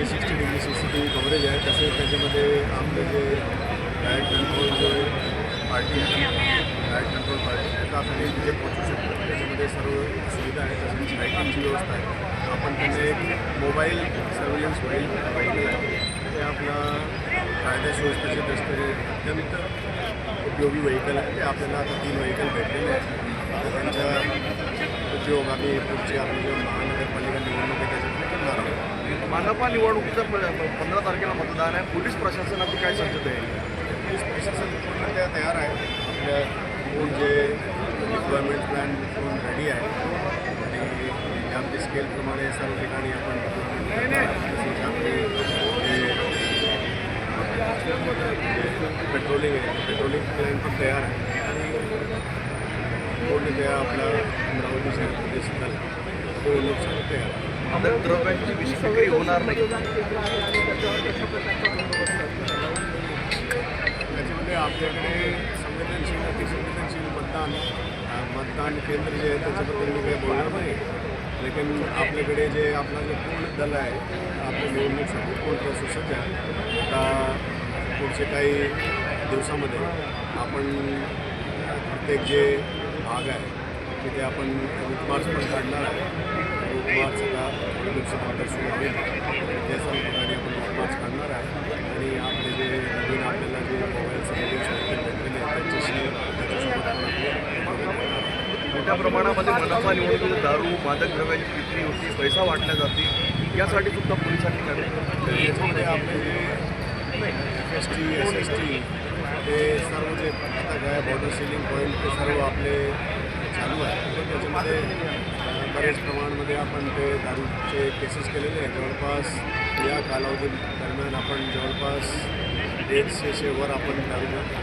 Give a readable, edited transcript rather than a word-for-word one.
360 degree CCTV coverage आहे. तसेच त्याच्यामध्ये आपलं जे डायरेक्ट कंट्रोल जो पार्टी आहे, डायरेक्ट कंट्रोल पार्टी त्यासाठी तिथे पोहोचू शकतो. त्याच्यामध्ये सर्व सुविधा आहे. तसेच लाईटिंगची व्यवस्था आहे. आपण त्यांना एक मोबाईल सर्व्हिलन्स व्हेहिकल आहे. ते आपला कायदा सुव्यवस्थेच्या दृष्टीने अत्यंत उपयोगी व्हेहिकल आहे. ते आपल्याला आता 3 व्हेहिकल भेटलेले आहेत. आता त्यांचा उपयोग आम्ही पुढचे आपली जो महानगरपालिका निवडणूक आहे त्याच्यामध्ये करणार आहोत. मनपा निवडणुकीचं 15 तारखेला मतदान आहे. पोलीस प्रशासनाची काय सज्जता आहे? पोलीस प्रशासन पूर्णतः तयार आहे. आपल्या कोण जे डिप्लॉयमेंट प्लॅन करून रेडी आहे आणि आपली स्केलप्रमाणे सर्व ठिकाणी आपण तसेच आपले जे पेट्रोलिंग आहे पेट्रोलिंग प्लॅन पण तयार आहे आणि पूर्णतः आपला अमरावती शहरामध्ये सुद्धा निवडणूक तयार आहे. मादक द्रव्यांची विक्री होणार नाही. त्याच्यामध्ये आपल्याकडे अतिसंवेदनशील मतदान केंद्र जे आहे त्याच्याबद्दल मी काही बोलणार नाही. लेकिन आपल्याकडे जे आपला जो पूर्ण दल आहे आपल्या निवडणुकीसाठी पूर्ण सुसज्ज आहे. आता पुढचे काही दिवसामध्ये आपण प्रत्येक जे भाग आहे तिथे आपण रूट मार्च पण काढणार आहे. रूट मार्च आता दिवसानंतर सुरू होईल. त्या सर्व ठिकाणी आपण रूट मार्च काढणार आहे आणि आपले जे नवीन आपल्याला जे मोबाईल सर्व्हिलन्स भेटलेले आहेत त्याच्यासोबत मोठ्या प्रमाणामध्ये मनपा निवडणुकीत दारू मादक द्रव्याची विक्री होती, पैसा वाटल्या जाते, यासाठी सुद्धा पोलिसांनी लढले. याच्यामध्ये आपले जे FST SST ते सर्व जे पथक आहे बॉर्डर सीलिंग पॉईंट ते सर्व आपले चालू आहे. तर त्याच्यामध्ये बरेच प्रमाणामध्ये आपण ते दारूचे केसेस केलेले आहेत. जवळपास या कालावधी दरम्यान आपण जवळपास 150वर आपण दारू